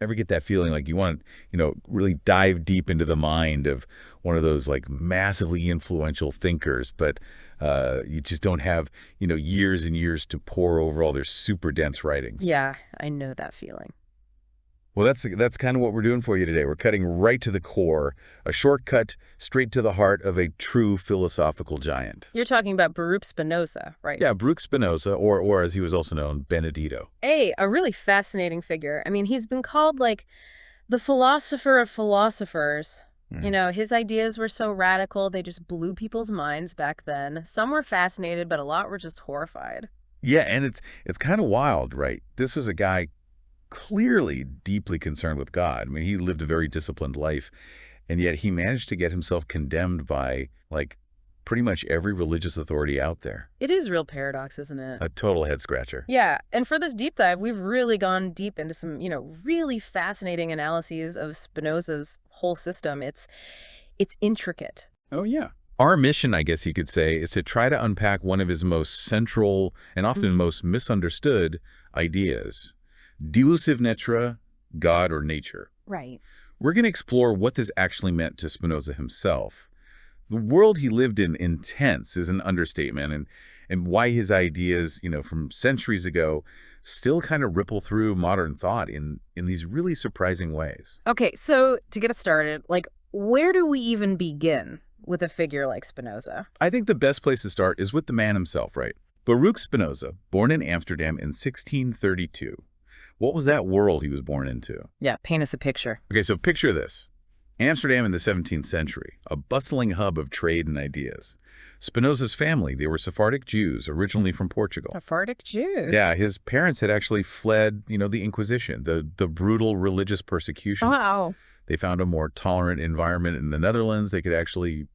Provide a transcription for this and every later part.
Ever get that feeling like you want, really dive deep into the mind of one of those like massively influential thinkers, but you just don't have, years and years to pore over all their super dense writings. Yeah, I know that feeling. Well, that's kind of what we're doing for you today. We're cutting right to the core, a shortcut straight to the heart of a true philosophical giant. You're talking about Baruch Spinoza, right? Yeah, Baruch Spinoza, or as he was also known, Benedito. A really fascinating figure. I mean, he's been called like the philosopher of philosophers. His ideas were so radical, they just blew people's minds back then. Some were fascinated, but a lot were just horrified. Yeah, and it's kind of wild, right? This is a guy clearly deeply concerned with God. I mean, he lived a very disciplined life, and yet he managed to get himself condemned by, like, pretty much every religious authority out there. It is a real paradox, isn't it? A total head scratcher. Yeah, and for this deep dive, we've really gone deep into some, really fascinating analyses of Spinoza's whole system. It's intricate. Oh, yeah. Our mission, I guess you could say, is to try to unpack one of his most central and often most misunderstood ideas. Deus sive Natura, God or nature. Right. We're going to explore what this actually meant to Spinoza himself. The world he lived in intense is an understatement, and why his ideas, from centuries ago, still kind of ripple through modern thought in these really surprising ways. Okay, so to get us started, like, where do we even begin with a figure like Spinoza? I think the best place to start is with the man himself, right? Baruch Spinoza, born in Amsterdam in 1632. What was that world he was born into? Yeah, paint us a picture. Okay, so picture this. Amsterdam in the 17th century, a bustling hub of trade and ideas. Spinoza's family, they were Sephardic Jews, originally from Portugal. Sephardic Jews? Yeah, his parents had actually fled, the Inquisition, the brutal religious persecution. Wow. They found a more tolerant environment in the Netherlands. They could actually,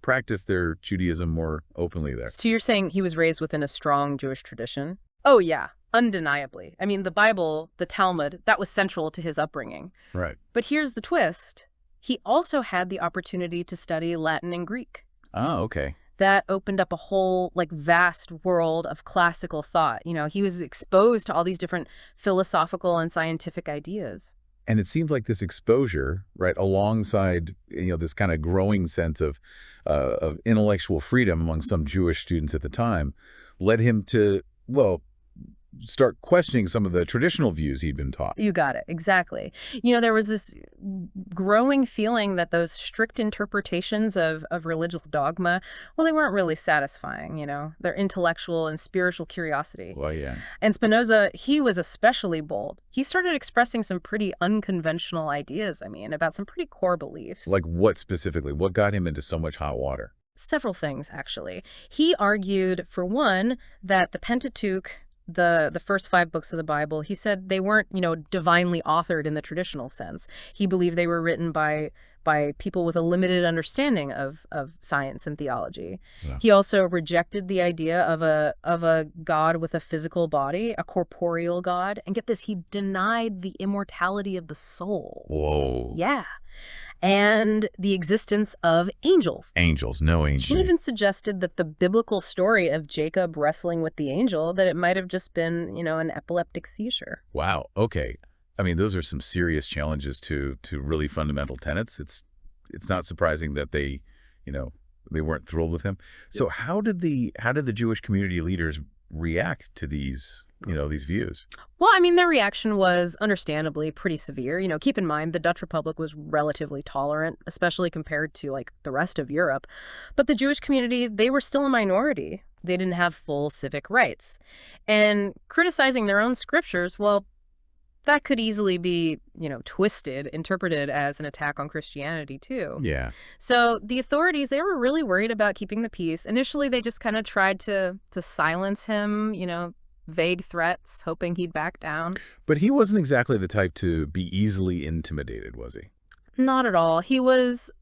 practice their Judaism more openly there. So you're saying he was raised within a strong Jewish tradition? Oh, yeah. Undeniably. I mean, the Bible, the Talmud, that was central to his upbringing. Right. But here's the twist. He also had the opportunity to study Latin and Greek. Oh, okay. That opened up a whole, vast world of classical thought. He was exposed to all these different philosophical and scientific ideas. And it seemed like this exposure, right, alongside, this kind of growing sense of intellectual freedom among some Jewish students at the time, led him to, start questioning some of the traditional views he'd been taught. You got it. Exactly. There was this growing feeling that those strict interpretations of religious dogma, they weren't really satisfying, their intellectual and spiritual curiosity. Well, yeah. And Spinoza, he was especially bold. He started expressing some pretty unconventional ideas, about some pretty core beliefs. Like what specifically? What got him into so much hot water? Several things, actually. He argued, for one, that the Pentateuch, the first 5 books of the Bible, he said they weren't, divinely authored in the traditional sense. He believed they were written by people with a limited understanding of science and theology. Yeah. He also rejected the idea of a God with a physical body, a corporeal God. And get this, he denied the immortality of the soul. Whoa. Yeah. And the existence of angels. Angels, no angels. He even suggested that the biblical story of Jacob wrestling with the angel, that it might have just been, an epileptic seizure. Wow. Okay. I mean, those are some serious challenges to really fundamental tenets. It's not surprising that they weren't thrilled with him. So how did the Jewish community leaders react to these views? Well, their reaction was understandably pretty severe. Keep in mind, the Dutch Republic was relatively tolerant, especially compared to, the rest of Europe. But the Jewish community, they were still a minority. They didn't have full civic rights. And criticizing their own scriptures, that could easily be, interpreted as an attack on Christianity, too. Yeah. So the authorities, they were really worried about keeping the peace. Initially, they just kind of tried to silence him, vague threats, hoping he'd back down. But he wasn't exactly the type to be easily intimidated, was he? Not at all. He was,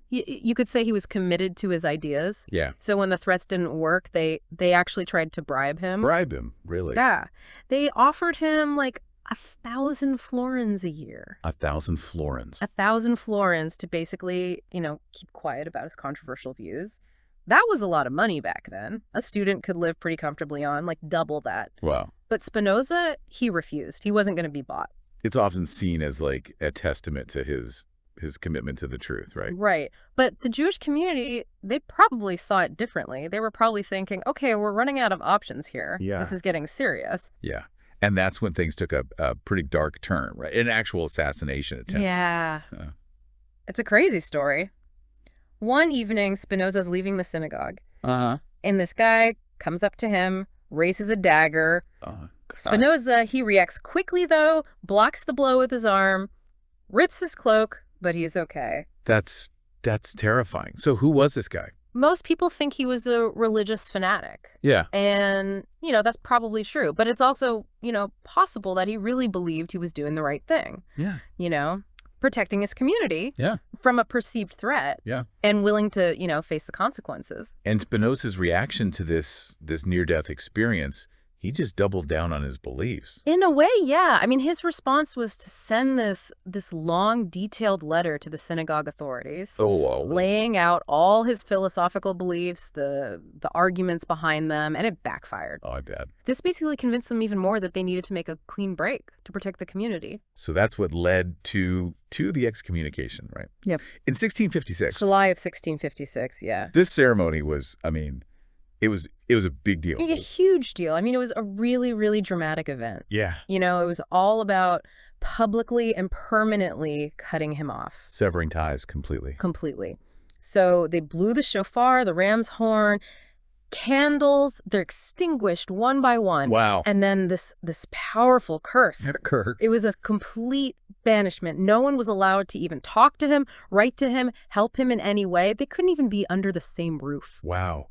you could say he was committed to his ideas. Yeah. So when the threats didn't work, they actually tried to bribe him. Bribe him, really? Yeah. They offered him 1,000 florins a year. 1,000 florins. 1,000 florins to basically, keep quiet about his controversial views. That was a lot of money back then. A student could live pretty comfortably on, double that. Wow. But Spinoza, he refused. He wasn't going to be bought. It's often seen as like a testament to his commitment to the truth, right? Right. But the Jewish community, they probably saw it differently. They were probably thinking, okay, we're running out of options here. Yeah. This is getting serious. Yeah. And that's when things took a pretty dark turn, right? An actual assassination attempt. Yeah. It's a crazy story. One evening, Spinoza's leaving the synagogue. Uh-huh. And this guy comes up to him, raises a dagger. God. Spinoza, he reacts quickly, though, blocks the blow with his arm, rips his cloak, but he's okay. That's terrifying. So who was this guy? Most people think he was a religious fanatic. Yeah. And, that's probably true. But it's also, possible that he really believed he was doing the right thing. Yeah. Protecting his community from a perceived threat. Yeah. And willing to, face the consequences. And Spinoza's reaction to this near-death experience, he just doubled down on his beliefs. In a way, yeah. I mean, his response was to send this long, detailed letter to the synagogue authorities, laying out all his philosophical beliefs, the arguments behind them, and it backfired. Oh, I bet. This basically convinced them even more that they needed to make a clean break to protect the community. So that's what led to the excommunication, right? Yep. In 1656. July of 1656, yeah. This ceremony was, it was a big deal. A huge deal. I mean, it was a really, really dramatic event. Yeah. It was all about publicly and permanently cutting him off. Severing ties completely. Completely. So they blew the shofar, the ram's horn, candles, they're extinguished one by one. Wow. And then this powerful curse. It was a complete banishment. No one was allowed to even talk to him, write to him, help him in any way. They couldn't even be under the same roof. Wow.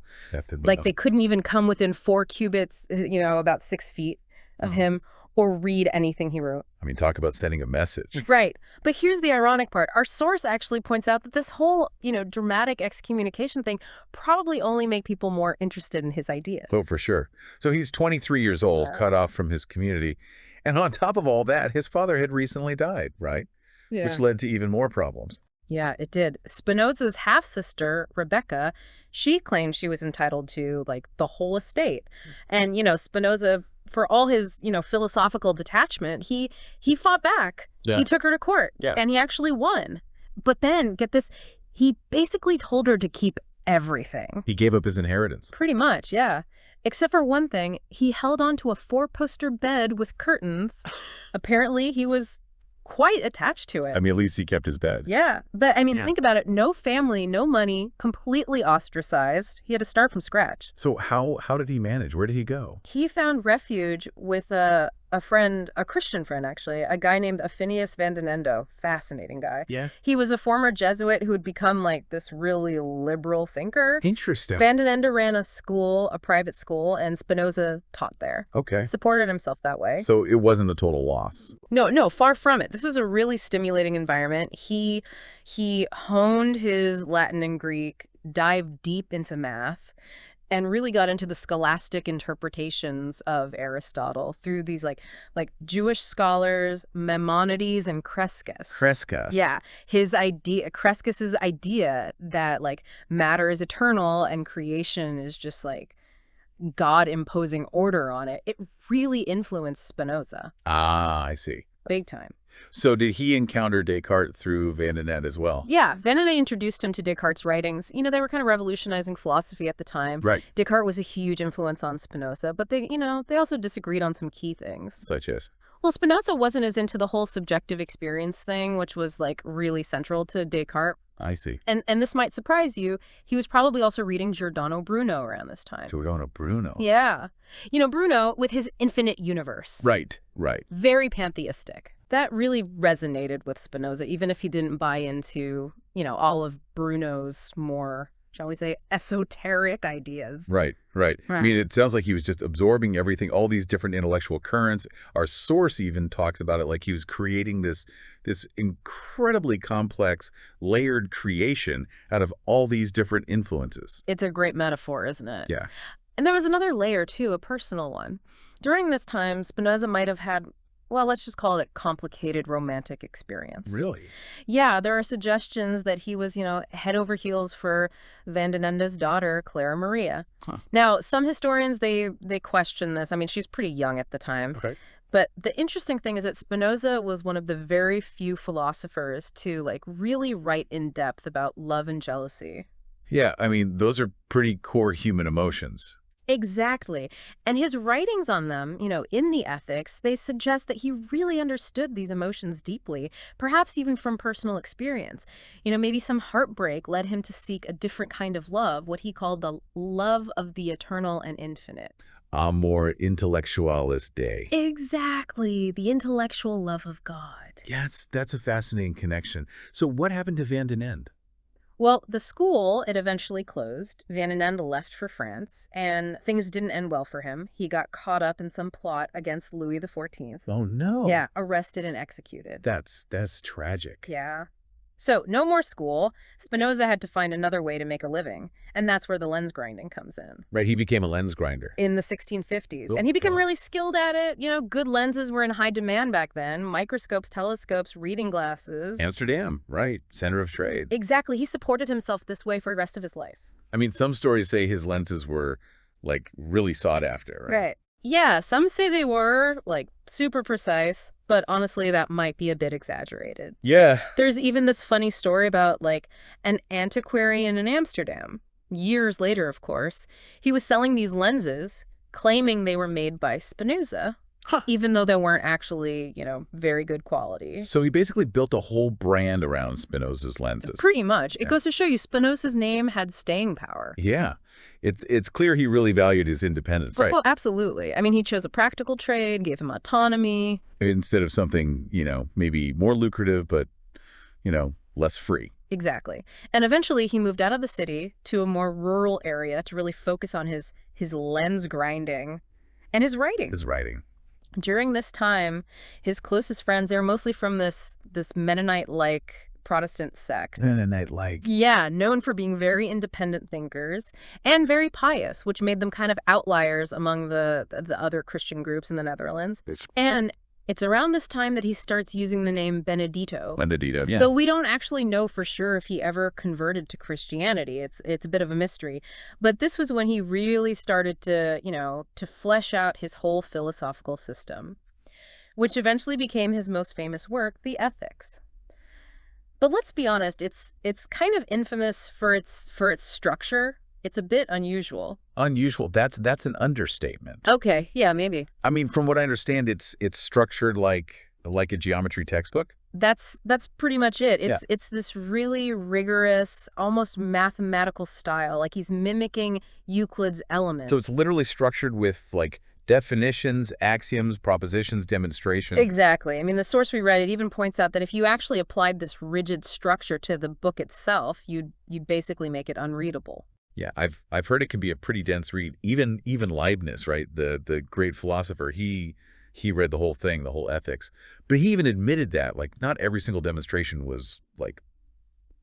Like they couldn't even come within 4 cubits, about 6 feet of him, or read anything he wrote. I mean, talk about sending a message. Right. But here's the ironic part. Our source actually points out that this whole, dramatic excommunication thing probably only made people more interested in his ideas. Oh, for sure. So he's 23 years old, cut off from his community. And on top of all that, his father had recently died, right? Yeah. Which led to even more problems. Yeah, it did. Spinoza's half-sister, Rebecca, she claimed she was entitled to, the whole estate. And, Spinoza, for all his, philosophical detachment, he fought back. Yeah. He took her to court, and he actually won. But then, get this, he basically told her to keep everything. He gave up his inheritance. Pretty much, yeah. Except for one thing, he held on to a 4-poster bed with curtains. Apparently, he was quite attached to it. I mean, at least he kept his bed. Yeah. But, think about it. No family, no money, completely ostracized. He had to start from scratch. So how did he manage? Where did he go? He found refuge with a friend, a Christian friend, actually, a guy named Affinius van den Endo. Fascinating guy. Yeah. He was a former Jesuit who had become this really liberal thinker. Interesting. Van den Endo ran a private school, and Spinoza taught there. Okay. Supported himself that way. So it wasn't a total loss. No, far from it. This is a really stimulating environment. He honed his Latin and Greek, dived deep into math, and really got into the scholastic interpretations of Aristotle through these like Jewish scholars, Maimonides and Crescas. Crescas. Yeah. Crescas's idea that matter is eternal and creation is just God imposing order on it. It really influenced Spinoza. Ah, I see. Big time. So did he encounter Descartes through Van den Ende as well? Yeah, Van den Ende introduced him to Descartes' writings. They were kind of revolutionizing philosophy at the time. Right. Descartes was a huge influence on Spinoza, but they also disagreed on some key things. Such as? Well, Spinoza wasn't as into the whole subjective experience thing, which was really central to Descartes. I see. And this might surprise you. He was probably also reading Giordano Bruno around this time. Giordano Bruno? Yeah. Bruno with his infinite universe. Right. Very pantheistic. That really resonated with Spinoza, even if he didn't buy into, all of Bruno's more, shall we say, esoteric ideas. Right. I mean, it sounds like he was just absorbing everything, all these different intellectual currents. Our source even talks about it like he was creating this incredibly complex, layered creation out of all these different influences. It's a great metaphor, isn't it? Yeah. And there was another layer, too, a personal one. During this time, Spinoza might have had, well, let's just call it a complicated romantic experience. Really? Yeah, there are suggestions that he was, head over heels for Van den Ende's daughter, Clara Maria. Huh. Now, some historians, they question this. I mean, she's pretty young at the time. Okay. But the interesting thing is that Spinoza was one of the very few philosophers to like really write in depth about love and jealousy. Yeah, I mean, those are pretty core human emotions. Exactly. And his writings on them, in the Ethics, they suggest that he really understood these emotions deeply, perhaps even from personal experience. Maybe some heartbreak led him to seek a different kind of love, what he called the love of the eternal and infinite. Amor intellectualis Dei. Exactly, the intellectual love of God. Yeah, that's a fascinating connection. So what happened to Van den Ende? Well, the school, it eventually closed. Van den Ende left for France, and things didn't end well for him. He got caught up in some plot against Louis XIV. Oh, no. Yeah, arrested and executed. That's tragic. Yeah. So, no more school. Spinoza had to find another way to make a living, and that's where the lens grinding comes in. Right, he became a lens grinder. In the 1650s. Oh, And he became God. really skilled at it. Good lenses were in high demand back then. Microscopes, telescopes, reading glasses. Amsterdam, right, center of trade. Exactly. He supported himself this way for the rest of his life. I mean, some stories say his lenses were, like, really sought after, right? Right. Yeah, some say they were, like, super precise, but honestly, that might be a bit exaggerated. Yeah. There's even this funny story about, like, an antiquarian in Amsterdam. Years later, of course, he was selling these lenses, claiming they were made by Spinoza, Huh. even though they weren't actually, very good quality. So he basically built a whole brand around Spinoza's lenses. Pretty much. It Yeah. goes to show you Spinoza's name had staying power. Yeah. It's clear he really valued his independence, right? Well, absolutely. I mean, he chose a practical trade, gave him autonomy. Instead of something, maybe more lucrative, but, less free. Exactly. And eventually he moved out of the city to a more rural area to really focus on his lens grinding and his writing. His writing. During this time, his closest friends, they were mostly from this Mennonite-like Protestant sect. Mennonite-like. Yeah, known for being very independent thinkers and very pious, which made them kind of outliers among the other Christian groups in the Netherlands. And it's around this time that he starts using the name Benedito. Benedito, yeah. Though we don't actually know for sure if he ever converted to Christianity. It's a bit of a mystery. But this was when he really started to, to flesh out his whole philosophical system, which eventually became his most famous work, the Ethics. But let's be honest, it's kind of infamous for its structure. It's a bit unusual. Unusual. That's an understatement. Okay, yeah, maybe. I mean, from what I understand, it's structured like a geometry textbook. That's pretty much it. It's this really rigorous, almost mathematical style. Like he's mimicking Euclid's Elements. So it's literally structured with like definitions, axioms, propositions, demonstrations. Exactly. I mean, the source we read, it even points out that if you actually applied this rigid structure to the book itself, you'd basically make it unreadable. Yeah, I've heard it can be a pretty dense read. Even Leibniz, right, the great philosopher, he read the whole thing, the whole Ethics. But he even admitted that like not every single demonstration was like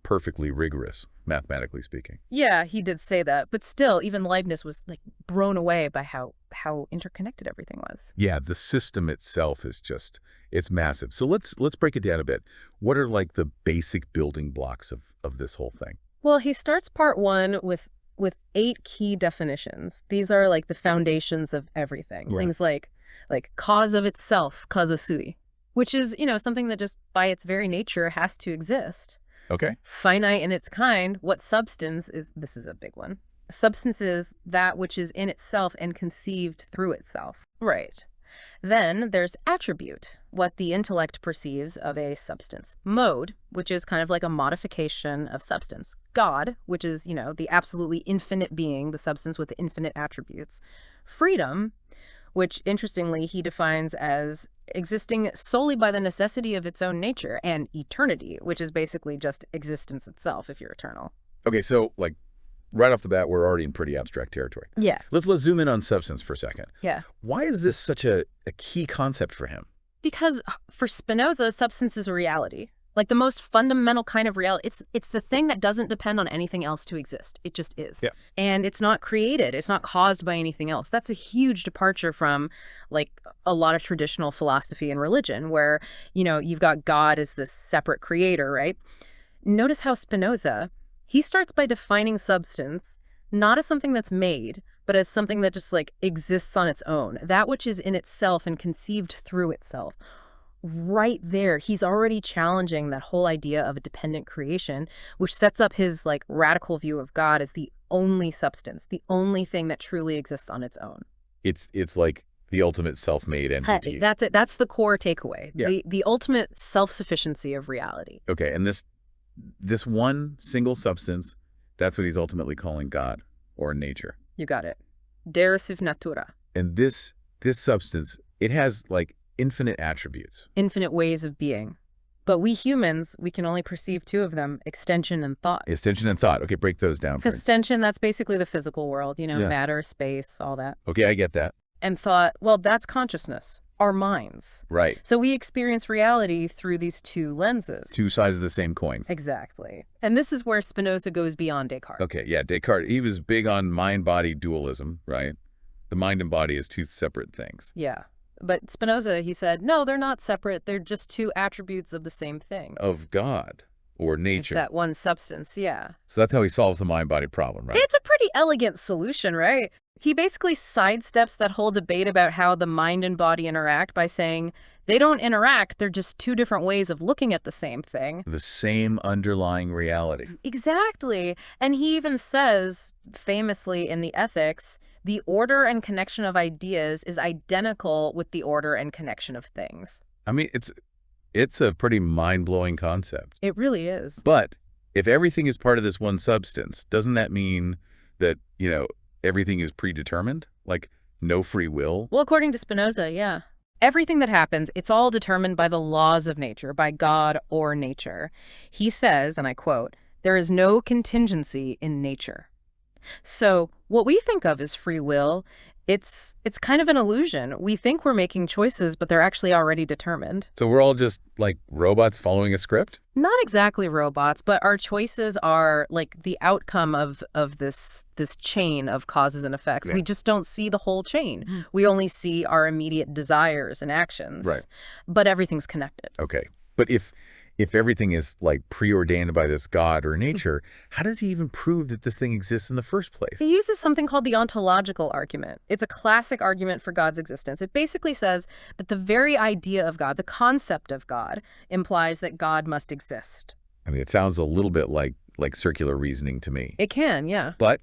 perfectly rigorous, mathematically speaking. Yeah, he did say that. But still, even Leibniz was like blown away by how interconnected everything was. Yeah, the system itself is just, it's massive. So let's break it down a bit. What are like the basic building blocks of this whole thing? Well, he starts part one with 8 key definitions. These are like the foundations of everything. Right. Things like cause of itself, causa sui, which is, something that just by its very nature has to exist. Okay. Finite in its kind, what substance is, this is a big one. Substance is that which is in itself and conceived through itself. Right. Then there's attribute, what the intellect perceives of a substance. Mode, which is kind of like a modification of substance. God, which is, the absolutely infinite being, the substance with the infinite attributes. Freedom, which interestingly he defines as existing solely by the necessity of its own nature. And eternity, which is basically just existence itself if you're eternal. Okay, so like right off the bat, we're already in pretty abstract territory. Yeah. Let's zoom in on substance for a second. Yeah. Why is this such a key concept for him? Because for Spinoza, substance is a reality. Like the most fundamental kind of reality. It's the thing that doesn't depend on anything else to exist. It just is. Yeah. And it's not created. It's not caused by anything else. That's a huge departure from like a lot of traditional philosophy and religion where, you've got God as this separate creator, right? Notice how Spinoza, he starts by defining substance not as something that's made, but as something that just like exists on its own, that which is in itself and conceived through itself. Right there, he's already challenging that whole idea of a dependent creation, which sets up his like radical view of God as the only substance, the only thing that truly exists on its own. It's like the ultimate self-made entity. That's it. That's the core takeaway. Yeah. The ultimate self-sufficiency of reality. Okay, and this one single substance, that's what he's ultimately calling God or nature. You got it. Deus sive Natura. And this substance, it has like infinite attributes. Infinite ways of being. But we humans, we can only perceive two of them, extension and thought. Extension and thought. Okay, break those down for me. Extension, that's basically the physical world, Yeah. matter, space, all that. Okay, I get that. And thought, well, that's consciousness, our minds. Right. So we experience reality through these two lenses. Two sides of the same coin. Exactly. And this is where Spinoza goes beyond Descartes. Okay, yeah, Descartes, he was big on mind-body dualism, right? The mind and body is two separate things. Yeah. But Spinoza, he said, no, they're not separate. They're just two attributes of the same thing. Of God or nature. That one substance, yeah. So that's how he solves the mind-body problem, right? It's a pretty elegant solution, right? He basically sidesteps that whole debate about how the mind and body interact by saying they don't interact, they're just two different ways of looking at the same thing. The same underlying reality. Exactly. And he even says, famously in the Ethics, the order and connection of ideas is identical with the order and connection of things. I mean, it's a pretty mind-blowing concept. It really is. But if everything is part of this one substance, doesn't that mean that, everything is predetermined? Like no free will? Well, according to Spinoza, yeah. Everything that happens, it's all determined by the laws of nature, by God or nature. He says, and I quote, "There is no contingency in nature." So what we think of as free will, it's kind of an illusion. We think we're making choices, but they're actually already determined. So we're all just like robots following a script? Not exactly robots, but our choices are like the outcome of this chain of causes and effects. Yeah. We just don't see the whole chain. We only see our immediate desires and actions. Right. But everything's connected. Okay. But if everything is like preordained by this God or nature, how does he even prove that this thing exists in the first place? He uses something called the ontological argument. It's a classic argument for God's existence. It basically says that the very idea of God, the concept of God, implies that God must exist. I mean, it sounds a little bit like circular reasoning to me. It can, yeah. But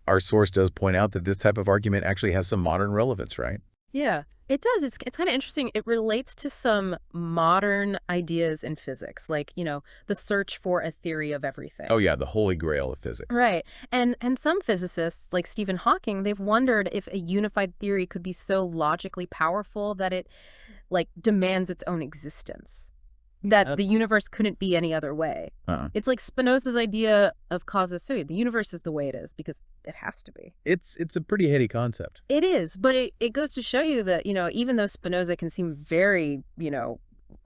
our source does point out that this type of argument actually has some modern relevance, right? Yeah, it does. It's kind of interesting. It relates to some modern ideas in physics, like, the search for a theory of everything. Oh, yeah, the holy grail of physics. Right. And some physicists, like Stephen Hawking, they've wondered if a unified theory could be so logically powerful that it, demands its own existence. That the universe couldn't be any other way. It's like Spinoza's idea of causa sui. The universe is the way it is because it has to be. It's a pretty heady concept. It is, but it goes to show you that, even though Spinoza can seem very,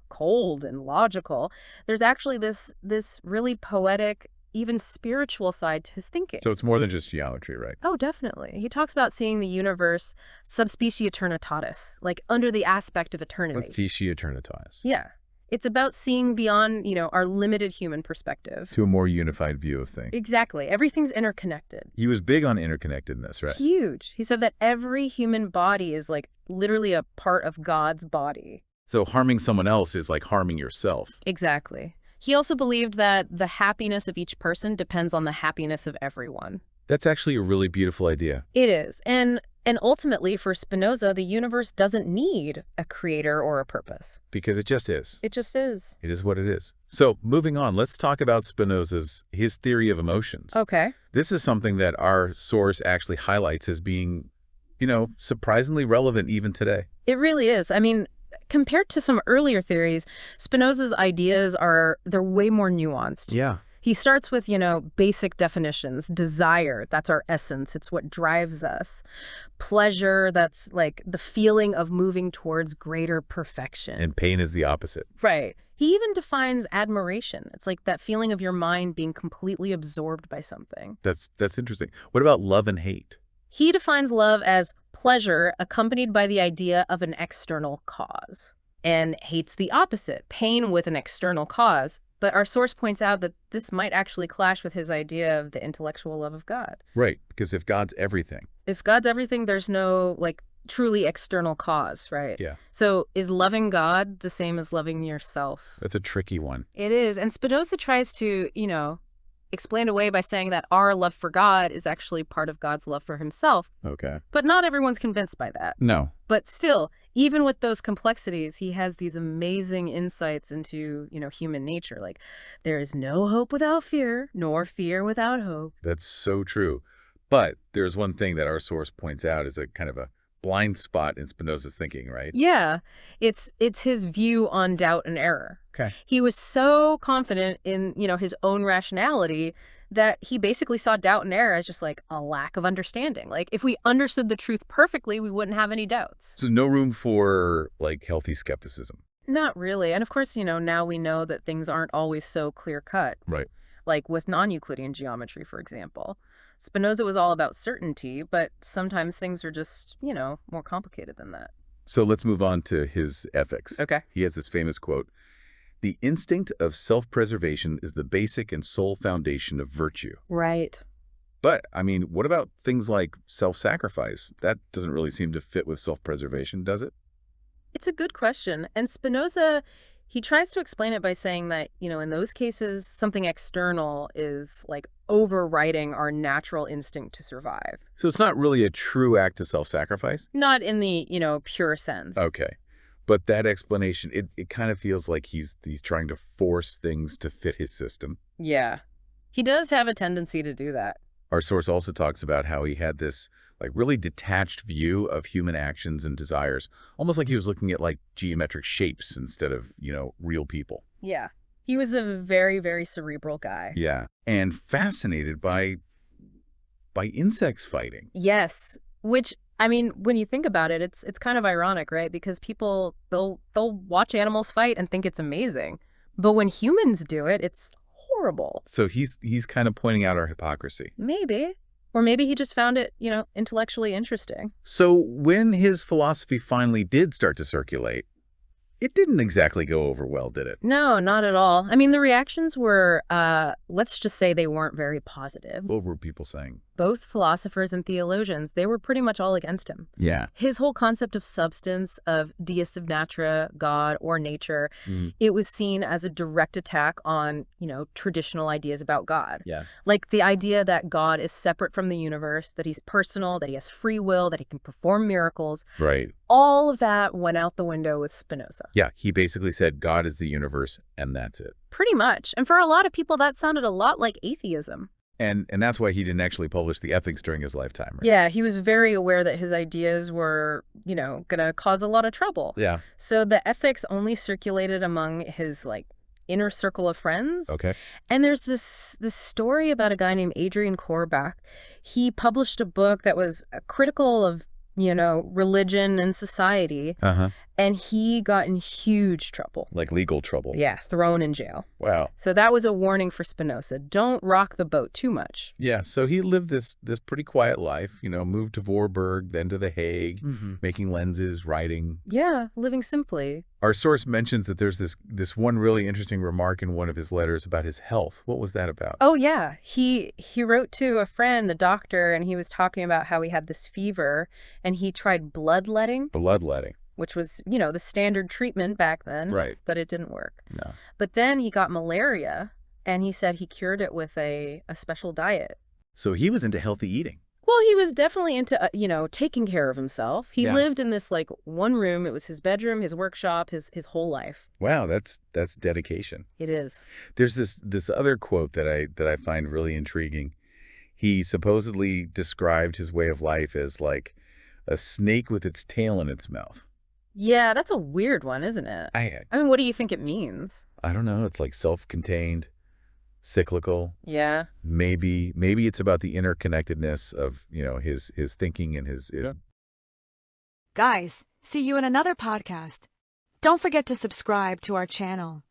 cold and logical, there's actually this really poetic, even spiritual side to his thinking. So it's more than just geometry, right? Oh, definitely. He talks about seeing the universe sub specie eternitatis, like under the aspect of eternity. Specie eternitatis. Yeah. It's about seeing beyond, our limited human perspective. To a more unified view of things. Exactly. Everything's interconnected. He was big on interconnectedness, right? Huge. He said that every human body is literally a part of God's body. So harming someone else is like harming yourself. Exactly. He also believed that the happiness of each person depends on the happiness of everyone. That's actually a really beautiful idea. It is. And ultimately, for Spinoza, the universe doesn't need a creator or a purpose. Because it just is. It just is. It is what it is. So moving on, let's talk about Spinoza's theory of emotions. Okay. This is something that our source actually highlights as being, surprisingly relevant even today. It really is. I mean, compared to some earlier theories, Spinoza's ideas they're way more nuanced. Yeah. He starts with, basic definitions. Desire, that's our essence. It's what drives us. Pleasure, that's like the feeling of moving towards greater perfection. And pain is the opposite. Right. He even defines admiration. It's like that feeling of your mind being completely absorbed by something. That's interesting. What about love and hate? He defines love as pleasure accompanied by the idea of an external cause. And hate's the opposite, pain with an external cause. But our source points out that this might actually clash with his idea of the intellectual love of God. Right, because if God's everything. If God's everything, there's no, like, truly external cause, right? Yeah. So is loving God the same as loving yourself? That's a tricky one. It is. And Spinoza tries to, explain away by saying that our love for God is actually part of God's love for himself. Okay. But not everyone's convinced by that. No. But still, even with those complexities, he has these amazing insights into, human nature. Like, there is no hope without fear, nor fear without hope. That's so true. But there's one thing that our source points out is a kind of a blind spot in Spinoza's thinking, right? Yeah, it's his view on doubt and error. Okay. He was so confident in, his own rationality that he basically saw doubt and error as just like a lack of understanding. Like, if we understood the truth perfectly, we wouldn't have any doubts. So no room for, like, healthy skepticism. Not really. And of course, now we know that things aren't always so clear-cut. Right. Like with non-Euclidean geometry, for example. Spinoza was all about certainty, but sometimes things are just, more complicated than that. So let's move on to his ethics. Okay. He has this famous quote, "The instinct of self-preservation is the basic and sole foundation of virtue." Right. But, I mean, what about things like self-sacrifice? That doesn't really seem to fit with self-preservation, does it? It's a good question. And Spinoza, he tries to explain it by saying that, in those cases, something external is like overriding our natural instinct to survive. So it's not really a true act of self-sacrifice? Not in the, pure sense. Okay. But that explanation, it kind of feels like he's trying to force things to fit his system. Yeah. He does have a tendency to do that. Our source also talks about how he had this like really detached view of human actions and desires, almost like he was looking at like geometric shapes instead of, real people. Yeah. He was a very, very cerebral guy. Yeah. And fascinated by insects fighting. Yes. Which, I mean, when you think about it, it's kind of ironic, right? Because people, they'll watch animals fight and think it's amazing. But when humans do it, it's horrible. So he's kind of pointing out our hypocrisy. Maybe. Or maybe he just found it, intellectually interesting. So when his philosophy finally did start to circulate, it didn't exactly go over well, did it? No, not at all. I mean, the reactions were, let's just say they weren't very positive. What were people saying? Both philosophers and theologians, they were pretty much all against him. Yeah. His whole concept of substance, of Deus of Natura, God or nature, it was seen as a direct attack on, traditional ideas about God. Yeah. Like the idea that God is separate from the universe, that he's personal, that he has free will, that he can perform miracles. Right. All of that went out the window with Spinoza. Yeah, he basically said God is the universe, and that's it. Pretty much. And for a lot of people, that sounded a lot like atheism. And that's why he didn't actually publish the Ethics during his lifetime, right? Yeah, he was very aware that his ideas were, going to cause a lot of trouble. Yeah. So the Ethics only circulated among his, inner circle of friends. Okay. And there's this story about a guy named Adrian Korbach. He published a book that was critical of, religion and society. Uh-huh. And he got in huge trouble. Like legal trouble. Yeah, thrown in jail. Wow. So that was a warning for Spinoza. Don't rock the boat too much. Yeah, so he lived this pretty quiet life, moved to Voorburg, then to The Hague, making lenses, writing. Yeah, living simply. Our source mentions that there's this one really interesting remark in one of his letters about his health. What was that about? Oh, yeah. He wrote to a friend, a doctor, and he was talking about how he had this fever, and he tried bloodletting. Bloodletting. Which was, the standard treatment back then. Right. But it didn't work. No. But then he got malaria, and he said he cured it with a special diet. So he was into healthy eating. Well, he was definitely into, taking care of himself. He lived in this, one room. It was his bedroom, his workshop, his whole life. Wow, that's dedication. It is. There's this other quote that I find really intriguing. He supposedly described his way of life as like a snake with its tail in its mouth. Yeah, that's a weird one, isn't it? I mean, what do you think it means? I don't know. It's like self-contained, cyclical. Yeah. Maybe it's about the interconnectedness of, his thinking and his... Yeah. Guys, see you in another podcast. Don't forget to subscribe to our channel.